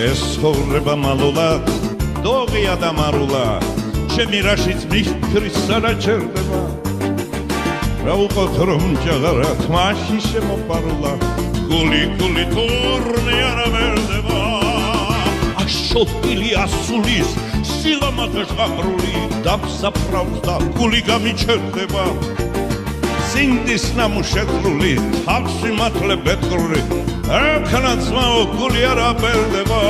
ეს ცხოვრება მალულა დოღია და მარულა ჩემი რაშიც მიფქრის არა ჩერდება რა უყოთ რომ ჯაღარა თმაში შემოპარულა გული თურმე არა მერდება აშოტილი ასulis სილამაზე ჟღაპრული დაფსაფრავს და გული გამიჩერდება სინდის ნამუშევრული თავში მართლე ბეთქრული ეხნაცმაო გული არა ბერდება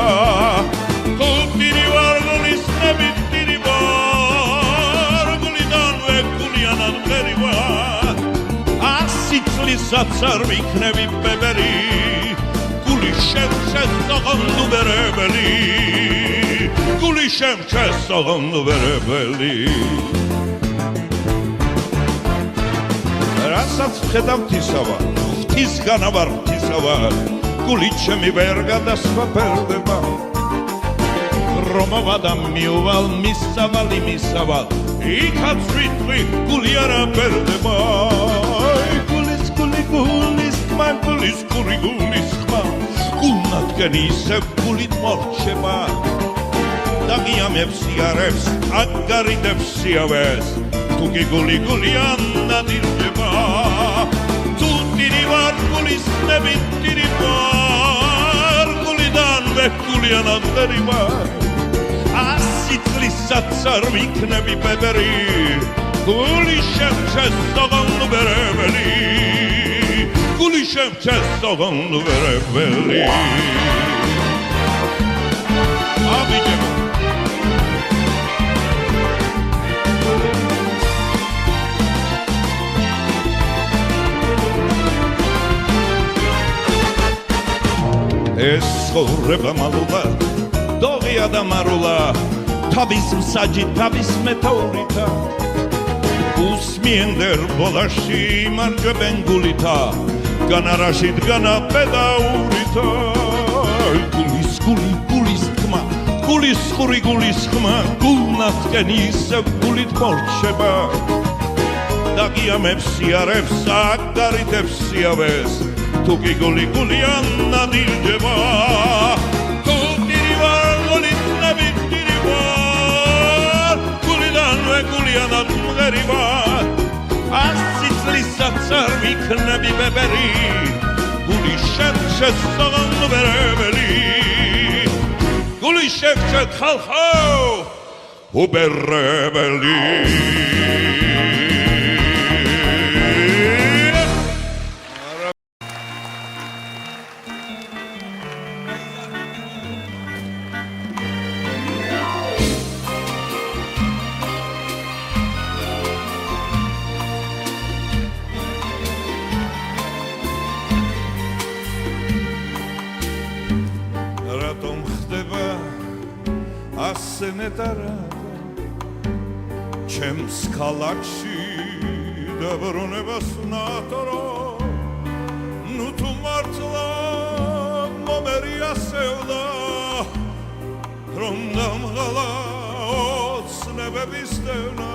თუ პირი ვარ გულის ნებით პირი ვარ გულიდანვე გულიანად მღერი ვარ 100 წლისაც არ ვიქნები ბებერი გული შემჩესოღონდ უბერებელი გული შემჩესოღონდ უბერებელი რასაც ვხედავ თისავა ღვთისგანა ვარ ღვთისავა გული ჩემი ვერ გადასვაფერდება რომავა და მიუვალ მისავალი მისავალ იქაც ვიტყვი გული არა ბერდება გულის ხმა გულის ხმა გულნადგენი ისევ გულით მორჩება დაგიამებს იარებს აგარიდებს სიავეს თუკი გულიან ნადირდება თუ ტირი ვარ გულის ნებით ტირი ვარ გულიდანვე გულიანად მღერი ვარ 100 წლისაც არ ვიქნები ბებერი გული შემჩესოღონდ უბერებელი გული შემჩესოღონდ უბერებელი აბიჯება ეს ცხოვრება მალულა დოღია და მარულა თავის მსაჯი თავის მეტაურითა უსმიენდერ ბოლაში მარჯვებენ გულითა განარაში დგანა პედაურითა გულის ხმა გულის ხმა გულნაცკენი ისევ გულით მორჩება დაგიამებს იარებს აგარიდებს სიავეს თუკი გულიან ნადირდება თუ ტირი ვარ გულის ნებით ტირი ვარ გულიდანვე გულიანად მღერი ვარ 100 წლისაც არ ვიქნები ბებერი გული შემჩესოღონდ უბერებელი გული შემჩეთ ხალხო უბერებელი ჩემს ქალაქში დაბრუნებას ნატორო ნუ თუ მართლა მომერი ასევდა რომ დამღალა ოცნებების დევნა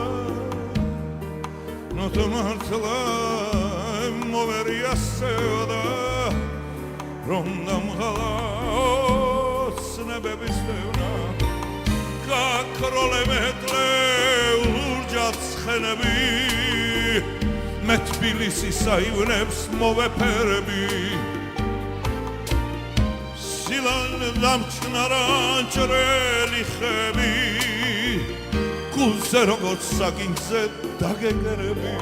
ნუ თუ მართლა მომერი ასევდა რომ დამღალა ოცნებების დევნა გაქროლემეთლე ურჯაცხენები მე თბილისის საივნებს მოვეფერები სილან დამჩნარანჭრელი ხები გულზე როგორც საგინძე დაგეგერები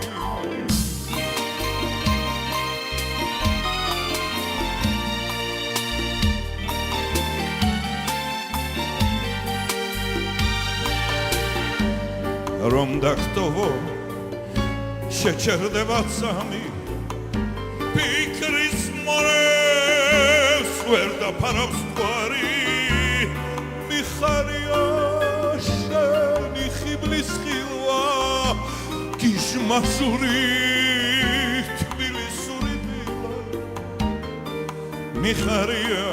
რომ დაგტოვო შეჩერდება წამი ფიქრის მორევს ვერ დაფარავს გვარი მიხარია შენი ხიბლის ხილვა გიჟმასური თბილისური დილა მიხარია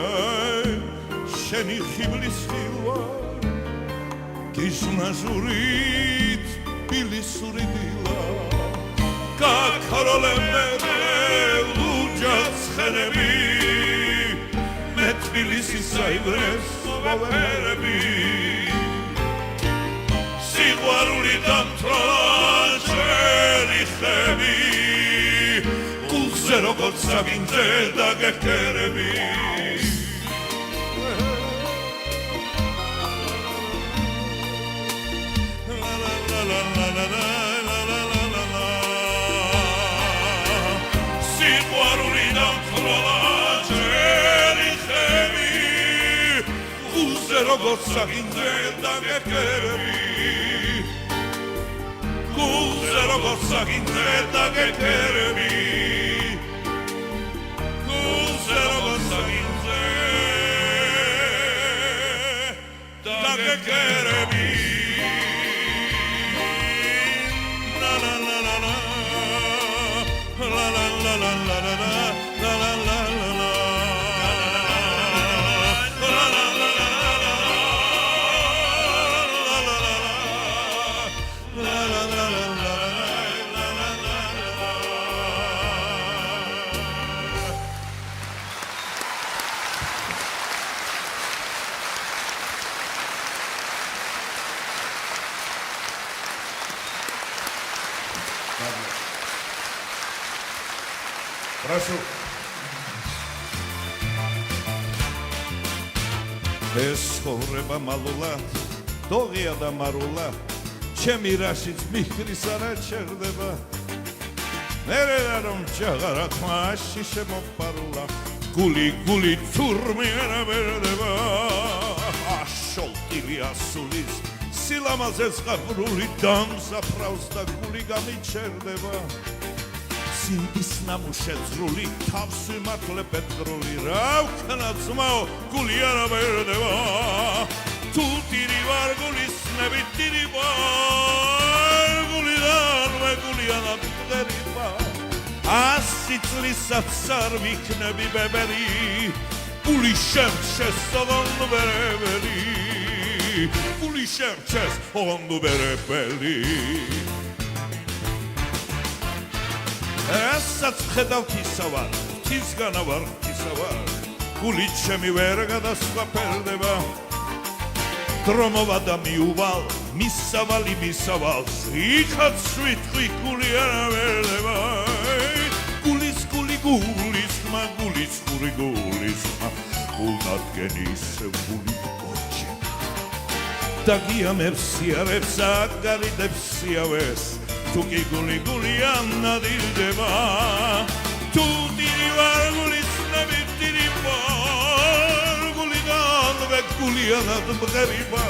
შენი ხიბლის ხილვა გიჟმასური თბილისური დილა გაქროლემეთლე ურჯაცხენები მე თბილისის საიბრეს მოვეფერები სიყვარული დამთროლა ჩვენი ხები გულზე როგორც საგინძე დაგექერები სიყვარული დამთროლა ჩვენი ხები გულზე როგორც საგინძე დაგექერები გულზე როგორც საგინძე დაგექერები გულზე როგორც საგინძე დაგექერები Прошу. ეს ცხოვრება მალულად, დოღია და მარულა, ჩემი რაშიც მიხრის არა ჩერდება. მერე რომ ჯაღარა თმაში შემოპარულა, გული თურმე არა ვერდება. აშოლტილი ასulis, სილამაზეს ყაბრული დამსაფრავს და გული გამიჩერდება. ის ნამუშეძრული თავს ვიმართლე პეტრული რა ვქნა ძმაო გული არა ვერდება თუ ტირი ვარ გულის ნები ტირი ვარ გულიდან ვეგულიანა მღერივა 100 წლისაც არ ვიქნები ბებერი გული შემჩეს ოღონდ ვერებელი გული შემჩეს ოღონდ ვერებელი ესაც ხედავთ ისა ვარ, ღვთისგანა ვარ ღვთისა ვარ გულით ჩემი ვერ გადასვაფერდება დრო მოვა და მიუვალ მისავალი მისავალს იქაც ვიტყვი გული არა ვერდება გულის გულის ხმა გულის ხური გულის ხმა გულნადგენის გული გორჩება დაგიამებს სიარებს აგარიდებს სიავეს თუკი გული ანადირდება თუ ტირი ვარ გულის ნები ტირი ვარ გულიდან ვეგულიანად მღერივა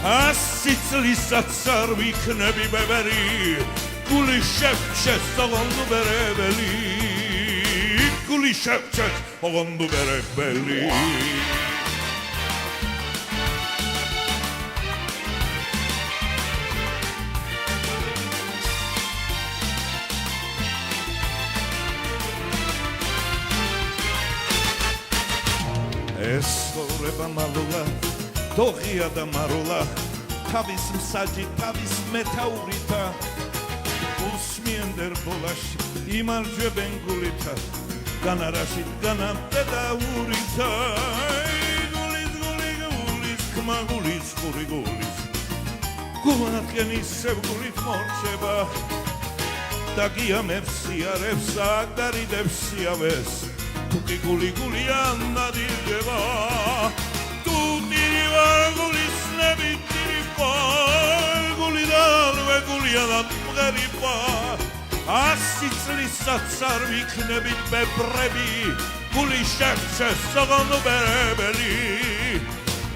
100 წლისაც არ ვიქნები ბებერი გული შევჩეს ოღონდ ვერებელი გული შევჩეს ოღონდ ვერებელი ეს ცხოვრება მალულად დოღია და მარულა თავის მსაჯი თავის მეთაურითა უსმიენდერ ბოლაში იმარჯვებენ გულითა განარაში განამდედაურითა გულის ხმა გულის ხური გულის გულნადგენის გულით მორჩება დაგიამებს სიარებს აგარიდებს სიავეს თუკი გული ანადირდება თუ ტირი ვარ გულის ნები ტირი ვარ გულიდან ვეგულიანად მღერივა 100 წლისაც არ ვიქნებით ბებრები გული შევჩეს ოღონდ ვერებელი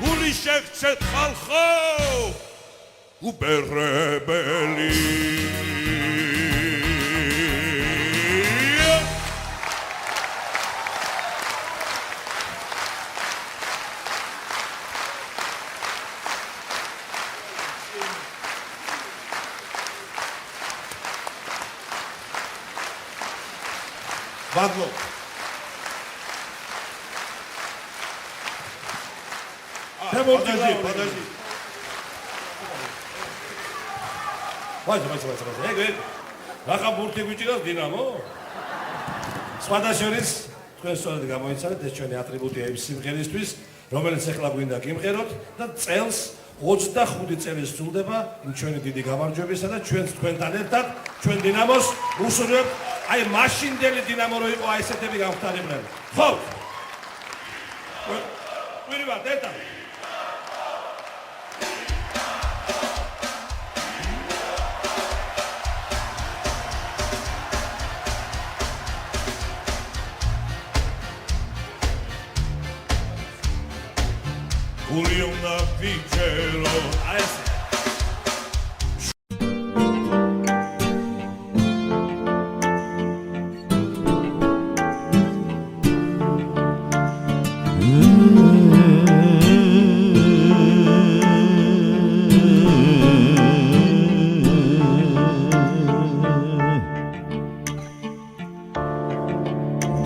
გული შევჩეთ ხალხო უბერებელი Badlo. Подожди. Вайза. Раха бурти გიჭირავს დინამო? სხვადასხვის თქვენ სწორედ გამოიცანეთ ეს ჩვენი ატრიბუტია იმ სიმღერისთვის, რომელიც ახლა გვინდა გიმღეროთ და წელს 25 წელი სრულდება იმ ჩვენი დიდი გამარჯვებისა და ჩვენს თქვენთან ერთად ჩვენ დინამოს უსურვებთ აი მაშინდელი დინამო რო იყო აი ესეთები გამხდარებლები. ხო? ვირივართ ერთად. Uliona Pichero.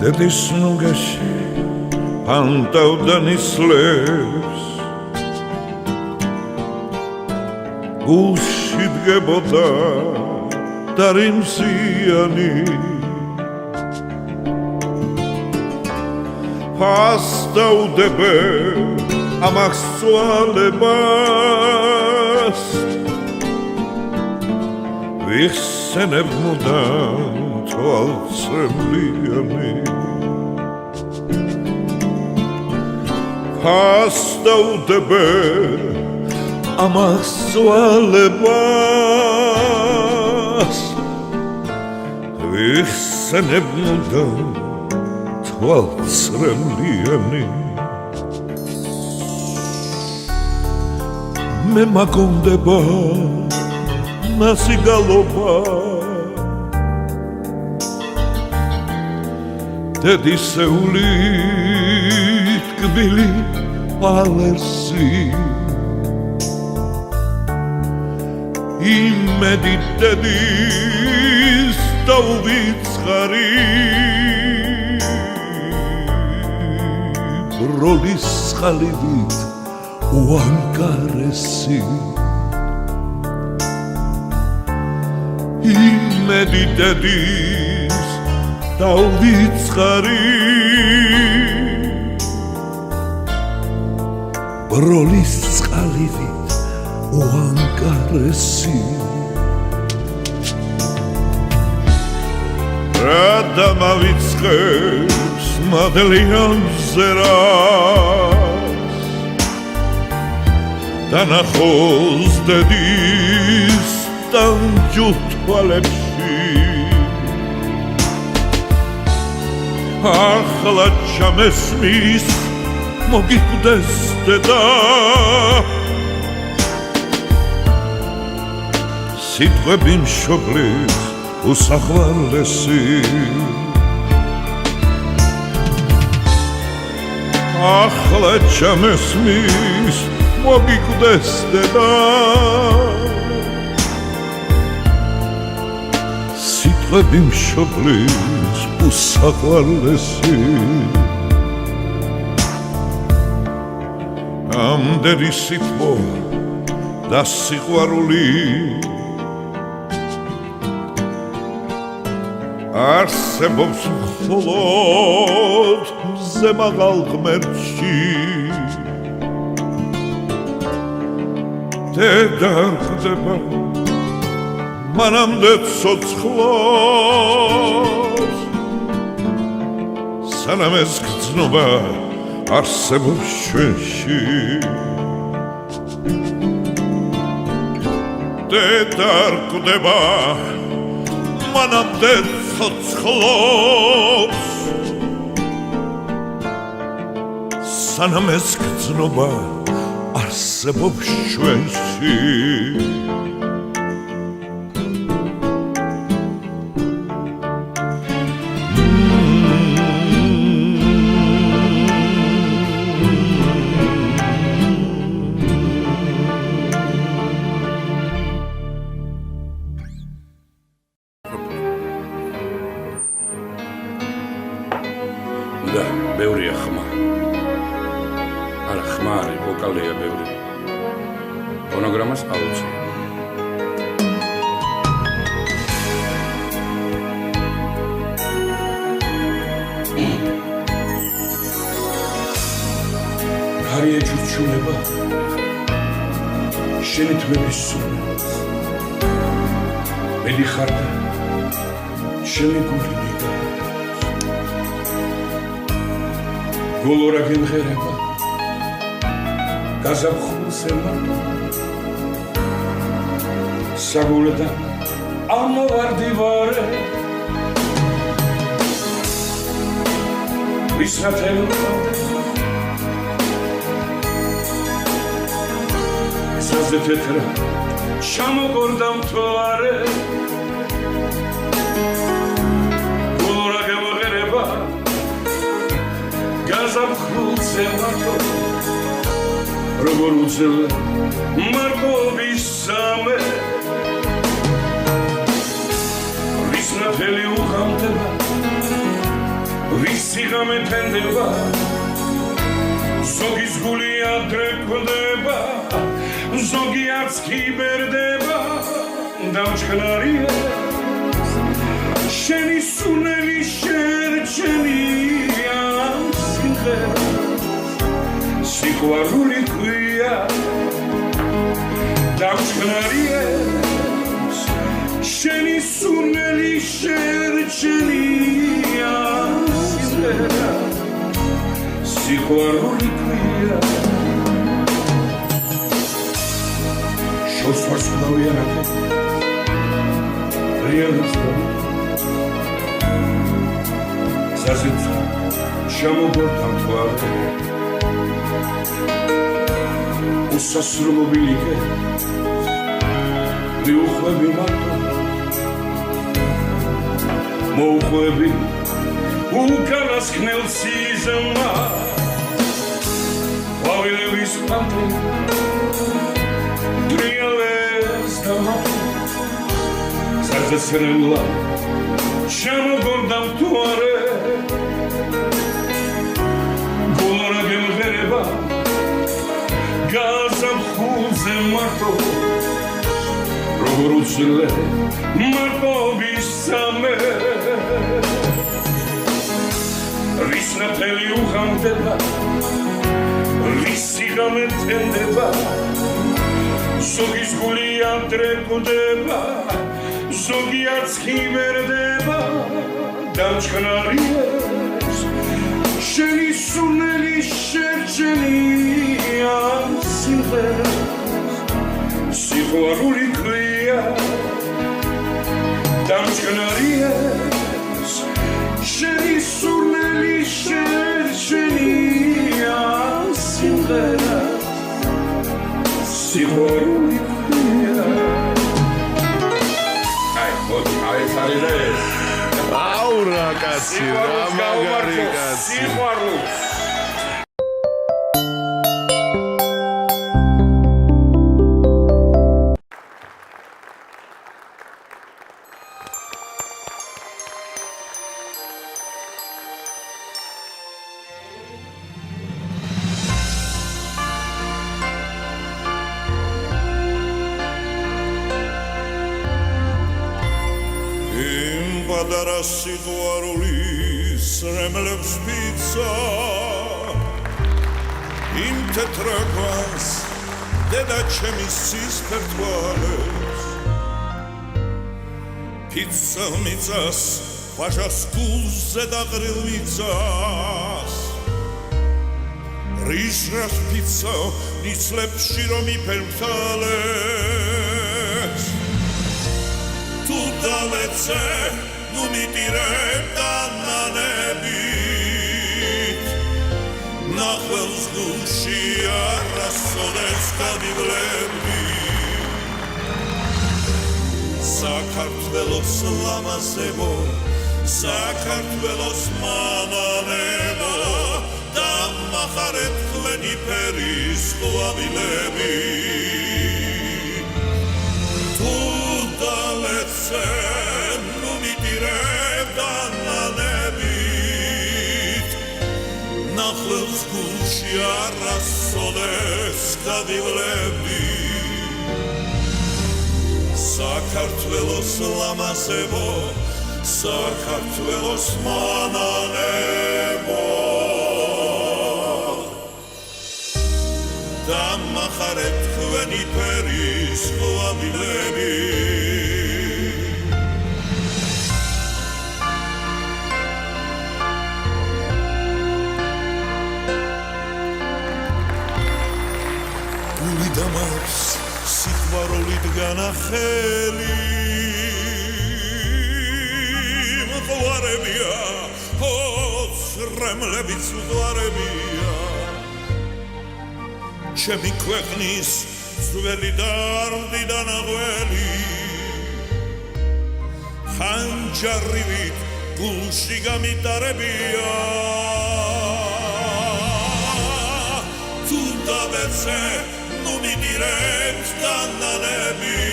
Dedis nugashi pantaudanis leves გულში დგებოდა დარიმსიანი ფასდაუდებე ამას სვალებას ვიხსენებ მუდამ თვალწრებლიანი ფასდაუდებე ამას სვალებას ვიხსენებ მუდამ თვალწრებლიანი მე მაგონდება მასიგალობა დედისეული ტკბილი ალერსი იმედი დედის დაუვიწყარი ბროლის ხალივით უანგარესი იმედი დედის დაუვიწყარი ბროლის ხალივით უანგარესი რადა მავიწყებს მადლიანზე რას დანახოს დედის დამჯულ თვალებში ახლა ჩამესმის მოგიკვდეს დედა სიტყვები მშობლის უსახვალესი ახლა ჩამესმის მოგიკვდეს დედა სიტყვები მშობლის უსახვალესი ამდენი სიტყვა და სიყვარული არსებობს მხოლოდ ზემაღალ ღმერთში დედა ხვდება მანამდე ცოცხლობს სანამ ეს გრძნობა არსებობს ჩვენში დედა ხვდება მანამდე ცოცხლობს სანამ ეს გრძნობა არსებობს ჩვენში და ბევრია ხმა. არა, ხმა არის, ვოკალია ბევრი. ფონოგრამას აუწია. ეჩურჩულება შენი თმების სულს მე დიხარ და შენი გული მიგავს გოლორა გემღერება გაზაფხულზე მარტო საგულიდან ამოვარდივარე ვისნათელო გზაზე თეთრა ჩამოგორდა მთვარე გოლორა გემღერება გაზაფხულზე მარტო როგორ უძლე მარტოობის სამე ვისნათელი უხამდება ვისი ღამე თენდება ზოგის გული ადრე კვდება ზოგი არც ქიბერდება დამჩქნარია შენი სუნელი შერჩენია სიმღერა სიყვარული ქვია დამჩქნარია შენი სუნელი შერჩენია სიმღერა სიყვარული ქვია შორს ვარსკვლავიანათი რეალებს გზაზეც ჩამოგორდა მთვარე უსასრულო ბილიკე მიუხვები მარტო მოუხვები უკანასკნელ სიზმა ყვავილების პანთი დრიალებს დამატი სარზესრეულა ჩამოგორდა მთვარე გოლორა გემღერება გაზაფხულზე მარტო როგორ უძლე მარტოობის სამე ვისნათელი უხამდება ვისი ღამე თენდება ზოგის გული ადრე კვდება ზოგი არც ხიბერდება დამჩქნარია შენი სუნელი შერჩენია სიმღერა სიყვარული ქვია დამჩქნარია შენი სუნელი შერჩენია სიმღერა სიყვარული ქვია აი ხარილეს აურა კაცი რა მაგარი კაცი სიყვარულს პატარა სიყვარულის რემლებს ფიცა იმ თეთრაგვანს დედა ჩემი სისფერთვალებს ფიცა მიწას ვაჟას გულზე დაღრილ მიწას რიჟრას ფიცა ნიცლებში რომ იფერმთალებს თუ დავეცე ნუ მიტირებ დანანებით ნახველს გულში არასოდეს გადივლები საქართველოს ლამაზებო საქართველოს მამამებო დამახარეთ ხლენი ფერის ყვავილები თუ დავეცე ნახველს გულში არასოდეს გადივლები საქართველოს ლამაზებო საქართველოს მანანებო ხვამილები გული დამარს სიყვარულით განახელი მოყვარებია რემლებიც უყვარებია ჩემი ქვეყნის ძველი დარდი და ნაღველი ხანჯარივით გულში გამიტარებია თუ დავეცე ნუ მიდირეთ დანანებით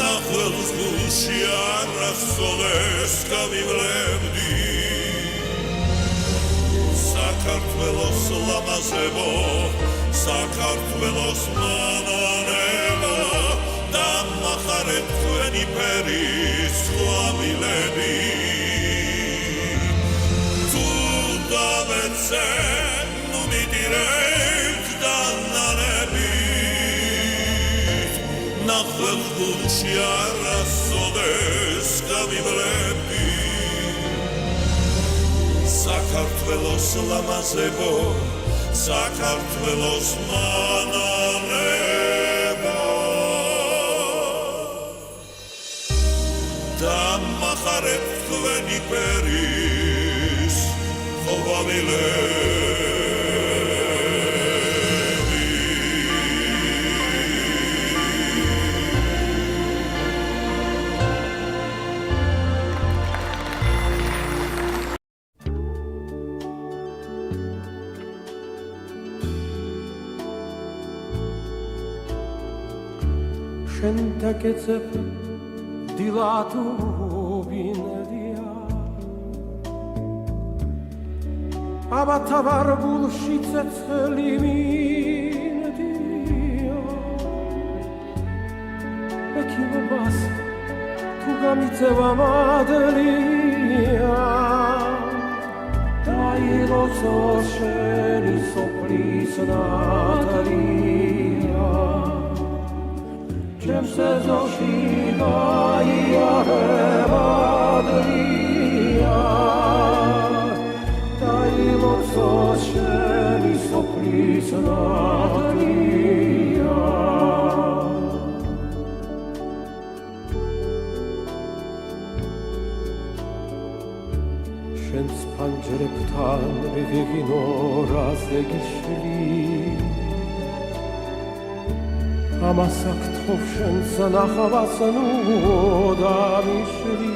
ნახველს გულში არასოდეს გავივლებდი საქართველოს ლამაზებო საქართველოს მანანებო დამახარეთ თქვენი ფერის ხვამილები თუ დავეცე ნუ მიდირეთ დანანებით ნახველს გულში არასოდეს გავივლებდი საქართველოს ლამაზებო საქართველოს მანანებო დამახარეთ თქვენი ფერის ხვამილები შენ დაგეცებ დილათუ ვინდია აბა თავარ გულში ცეცხლი მინდია ექიმობას თუ გამიწევა მადლია დაილოცო შენი სოფლის ნათლია ჩემს ეზოში გაიარებადია დაილოცო შენი სოფლის ნათლია შენს ფანჯრებთან ვიღინო რაზე გიშლი ამას აკთხოვ შენს ნახავას ნუ დამიშლი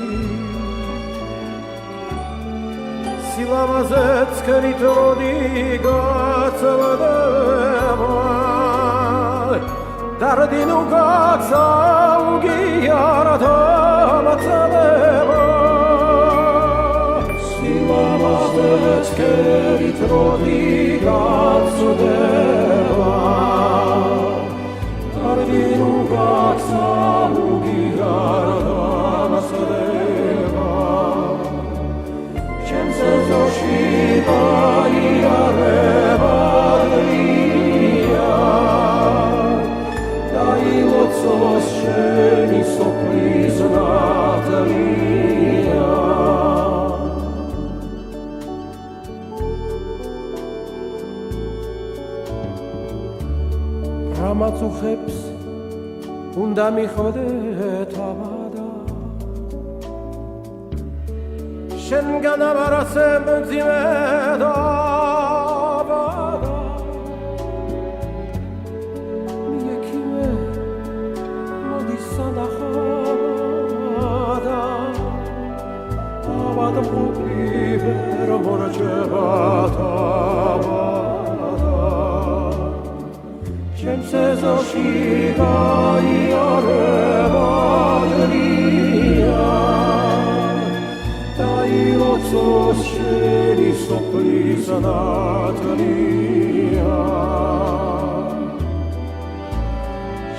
სილამაზეც ქერით როდი გაცვლდება დარდი ნუ გაგზაუგიარდა მაცლება სილამაზეც ქერით როდი გაცვლდება Ardinu gaksamugi garamasdeva Shemsezoshi gaiarebadria Dailotsos sheni soplis natalia Ramazzochebs უნდა მიხვდეთ აბადა შენგან ამარასე მძიმე დაბადა მიექიმე მოდის სანახავდა აბადა მყოფი ვერ მორჩება ჩემს ეზოში გაიარებადია დაილოცო შენი სოფლის ნათლია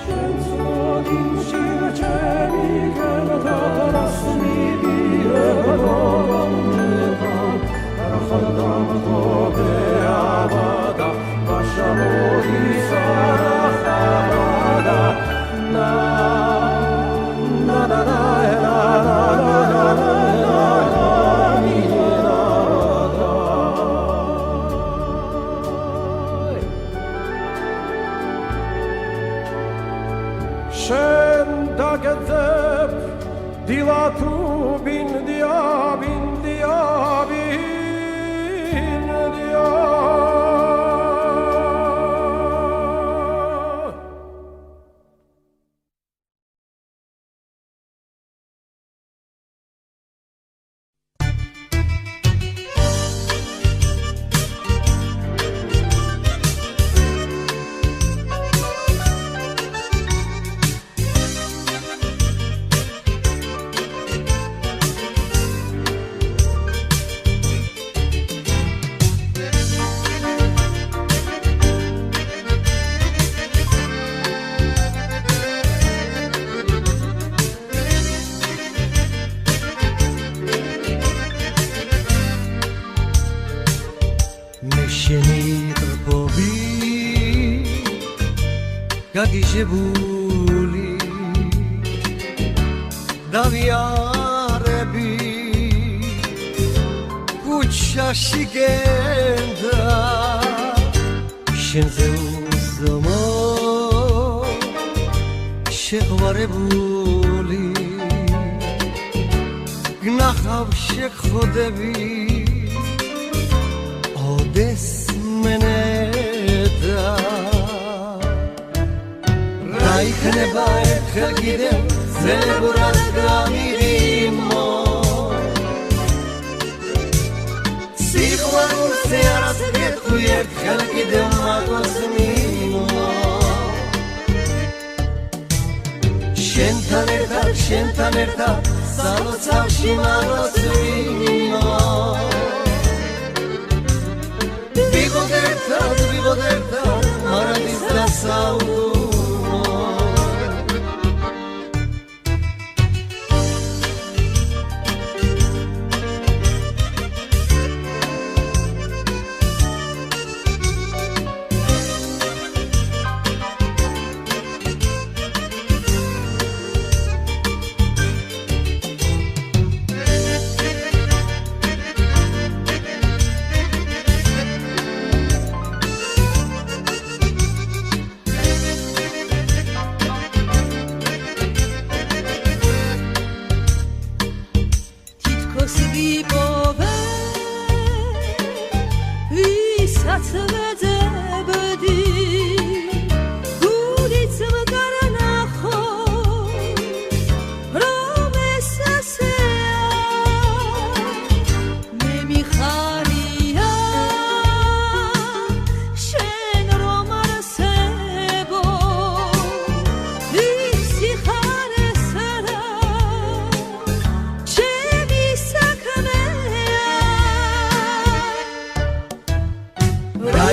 შენს მოდინში ჩემი გერდადას მიდირებადონება რახალდამ თობე აბადა Shamo di sarah გაგიჟებული დავიარები ქუჩაში გენდა შენზე უზომო შეყვარებული გნახავ შეგხვდები ოდეს მენედა რა იქნება ერთხელ კიდევ ზელებურად გამირიმო სიყვარულზე არას გეტყვი ერთხელ კიდევ მაგას მიმო შენთან ერთად სალოცავში მაგას მიმო ვიღოთ ერთად მარადის დასაუბრო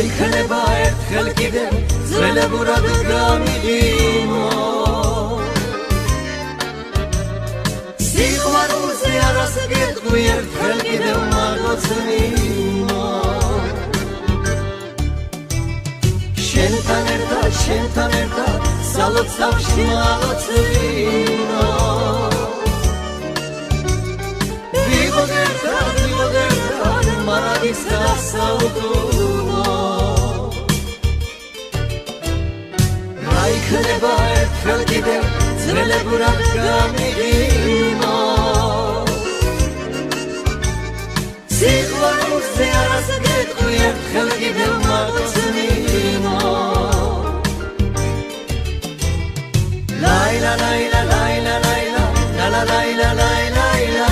იქნება ერთხელ კიდევ ძველებურად გამიგინო სიყვარულზე არას გეტყვი ერთხელ კიდევ მაგოც მიმო შენთან ერთად სალოცავში მაგოც მიმო ვიღოთ ერთად მარადის დასაუბრო იქნება ერთხელ კიდევ ძველებურად გამიგინო სიყვარულზე არას გეტყვი ერთხელ კიდევ მაგოც მიმო ლაილა ლაილა ლაილა ლაილა ლალა ლაილა ლაილა ლაილა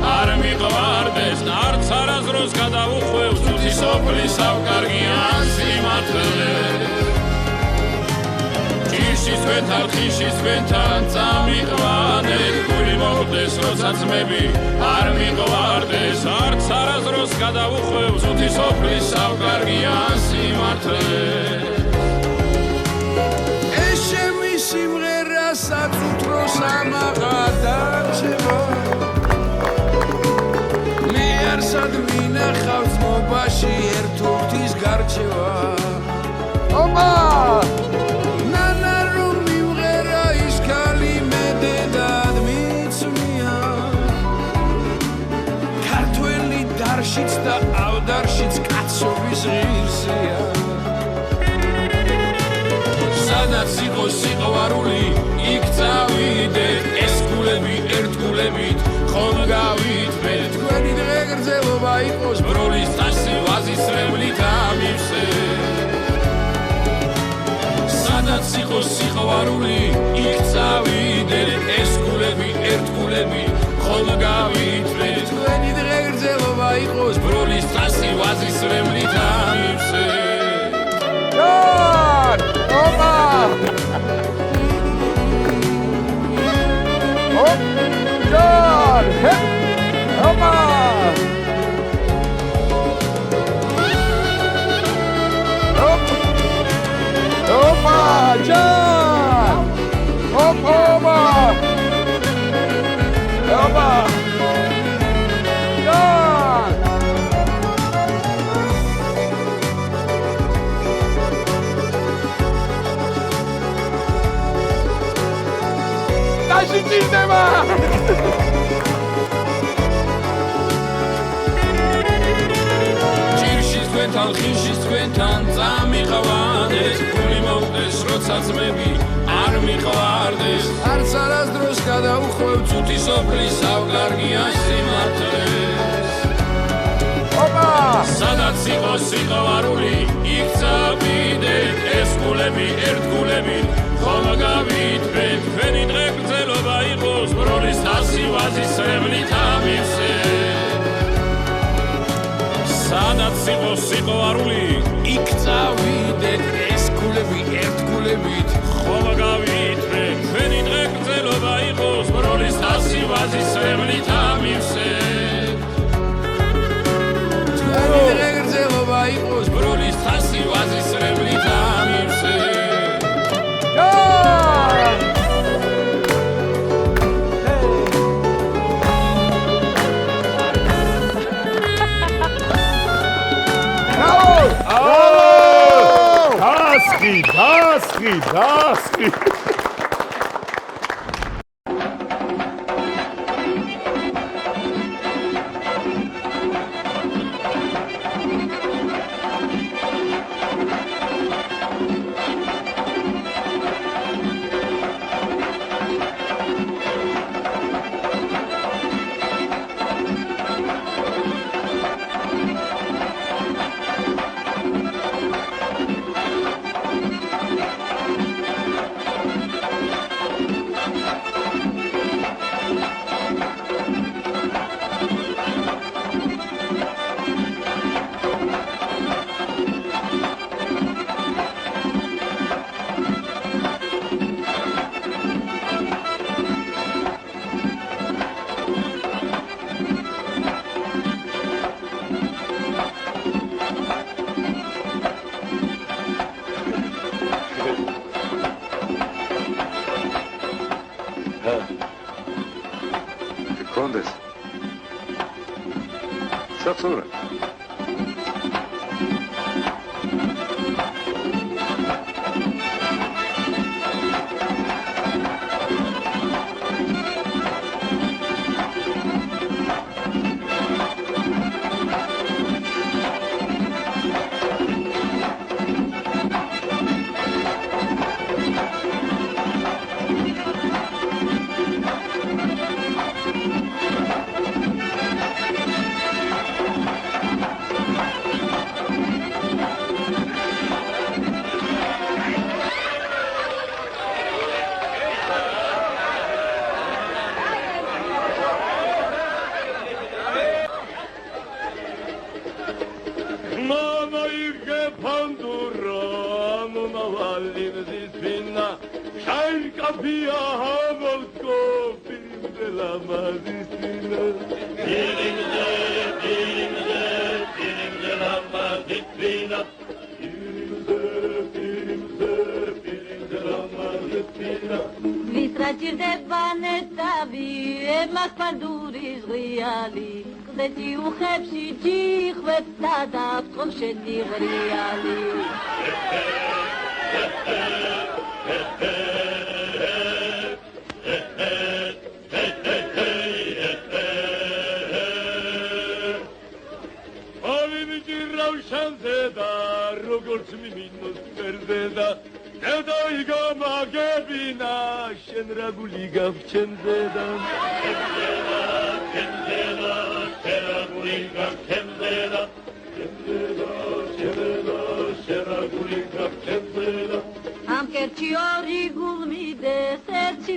არ მიყვარდეს არც არასდროს გადაუხვევს თუთი სოფლის ავკარგიან სიმართლეს ჯიშის თქვენთან წამიყვანეთ გული მოხდეს როცა ძმები არ მიყვარდეს არც არასდროს გადაუხვევს თუთი სოფლის ავკარგიან სიმართლეს ეშემი სიმღერა საწუთროს ამაღადარჩება სად მინახავს მობაში ერთობის გარჩევა ოპა ნანა რომ მივღერა ის ქალი მე დედად მიცმია სადაც იყოს სიყვარული იქ წავიდეთ ეს გულები ერთგულებით ხომ გავითმეთ თქვენი დღე გრძელობა იყოს ბროლის ტასი ვაზისრებლით ამივსეთ სადაც იყოს სიყვარული იქ წავიდეთ ეს გულები ერთგულებით ხომ გავითმეთ თქვენი დღე გრძელობა იყოს ბროლის ტასი ვაზისრებლით ამივსეთ John! Opa! Oh! John! Opa! Opa! John! Opa! Opa! John! 다시 찐대마! ჭირშის თქვენთან, ხიშის თქვენთან წამიყვანეს გული მოვდეს, როცა ძმები არ მიყვარდეს არც არასდროს გადაუხვევ წუთი სოფლის ავკარგია სიმართლეს ოპა! სადაც იყოს სიყვარული იქ წავიდეთ ეს გულები ერთგულები ხომ გავითმეთ თქვენი დღე გრძელობა იყოს ბროლის თასი ვაზისრებლით ამივსეთ სადაც იყოს სიყვარული იქ წავიდეთ ეს გულები ერთგულებით ხომ გავითმეთ თქვენი დღე გრძელობა იყოს ბროლის თასი ვაზისრებლით ამივსეთ თქვენი დღე გრძელობა იყოს ბროლის თასი ვაზისრებლით ამივსეთ დასხი კონდეს საფსურა დედაიგო მაგებინა შენ რა გული გავჩენდედა ამ კერჩი ორი გულმიდეს ერთში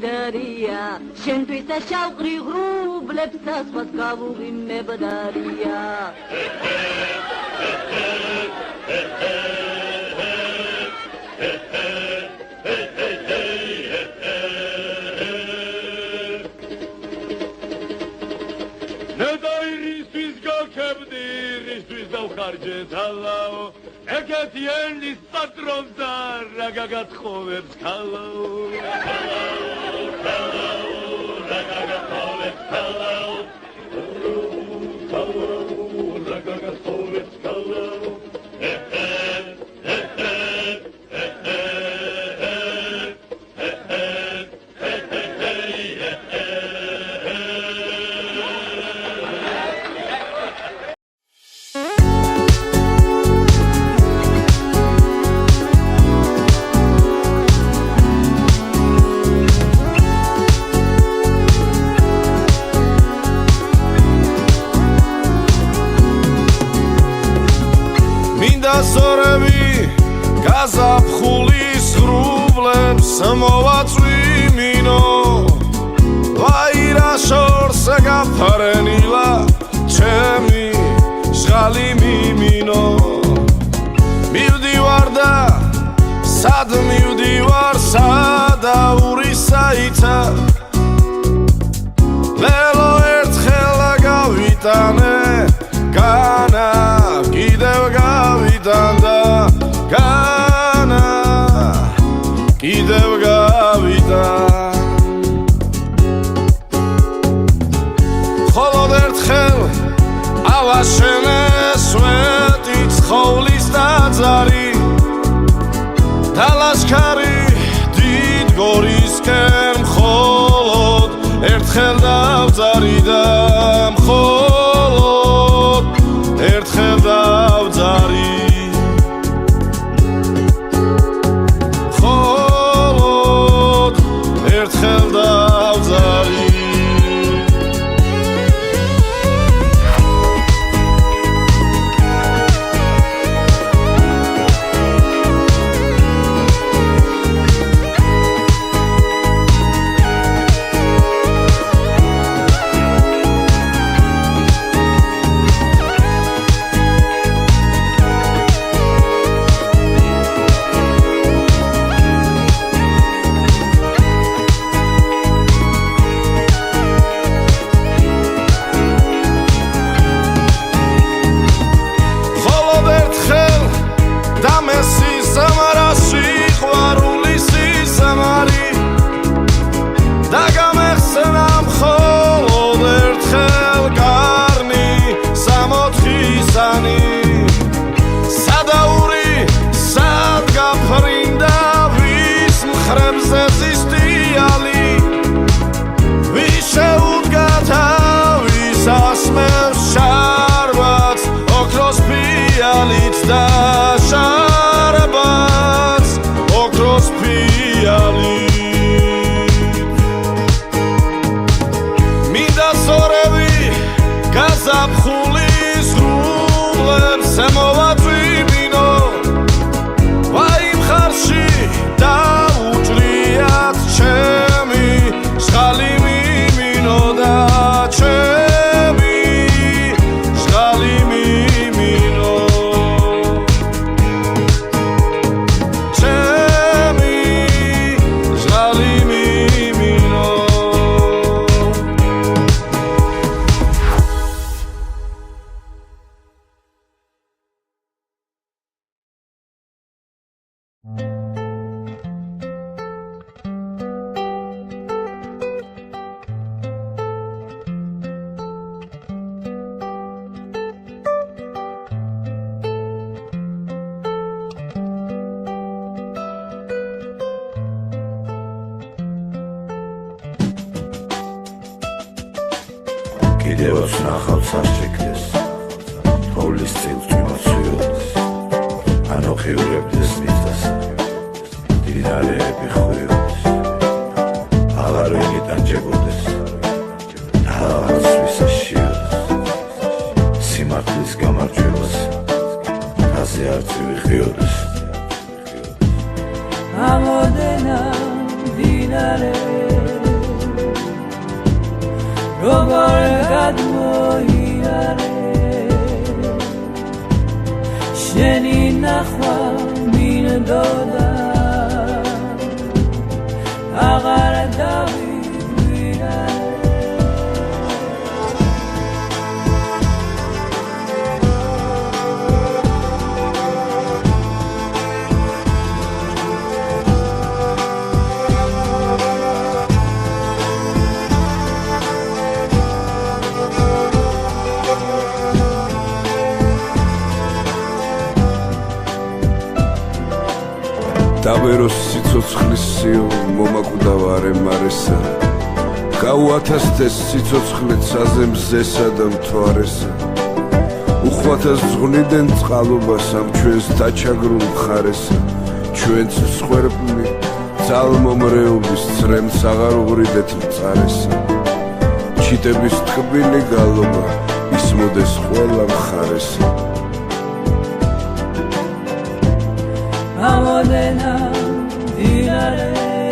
დარია შენთვის და შავყრი ღრუბლებს დასვას გავუღიმებდარია ნედაირისთვის გაქებდი რისთვის დავხარჯე ძალაო ეგეთი ენის პატრონდა რა გაგათხოვებს ქალაო რა გაგათხოვებს ქალაო რა გაგათხოვებს ქალაო Soremi gazapxulis ღრუბლებს მოვაწვიმინო ვაირა შორსა გაფარენილა ჩემი ჟღალი მიმინო მივდივარ და სად მივდივარ სადაური საიცა ლელო ერთხელ გავიტანე განა კიდევ გავიტანდა განა კიდევ გავიტანდა ხოლოდ ერთხელ ავაშენე სვეტი ცხოვლის ტაძარი და ლაშქარი დიდ გორისკენ მხოლოდ ერთხელ დავძარი და მხოლოდ ერთხელ დავძარი მხოლოდ ერთხელ დავძარი გაზაფხულის ღრუბლებს მოვაწვიმინო ვაი მხარში დაუჭრიათ ჩემი ჟღალი მიმინო და ჩემი ჟღალი მიმინო ჩემი ჟღალი მიმინო კიდევაც ნახავს არჩეკდეს თოვლის წილს თვიმაცუილს ანუ ხიურებდეს მიწას ფინალეები ხვიოდეს აღარ ვინიტანჯებოდეს რაღაც ვისაშიოდეს სიმართლის გამარჯვებას ასე არც ვიხიოდეს ამოდენა დინარე როგორ გადმოიარე შენი ნახვა მინდოდა აღარ დავიგვირარე დავეროს სიცოცხლის სიო მომაკვდავარე მარესა გაუათასდეს სიცოცხლე საზემზესა და მთვარესა უხვათას ზღვნიდან წყალობას ამ ჩვენს დაჩაგრულ მხარესა ჩვენც მსხვერპლი ძალმომრეობის წრემს აღარ უღრიდეთ მწარესა ჩიტების ტკბილი გალობა ისმოდეს ყველა მხარესა ამოდენა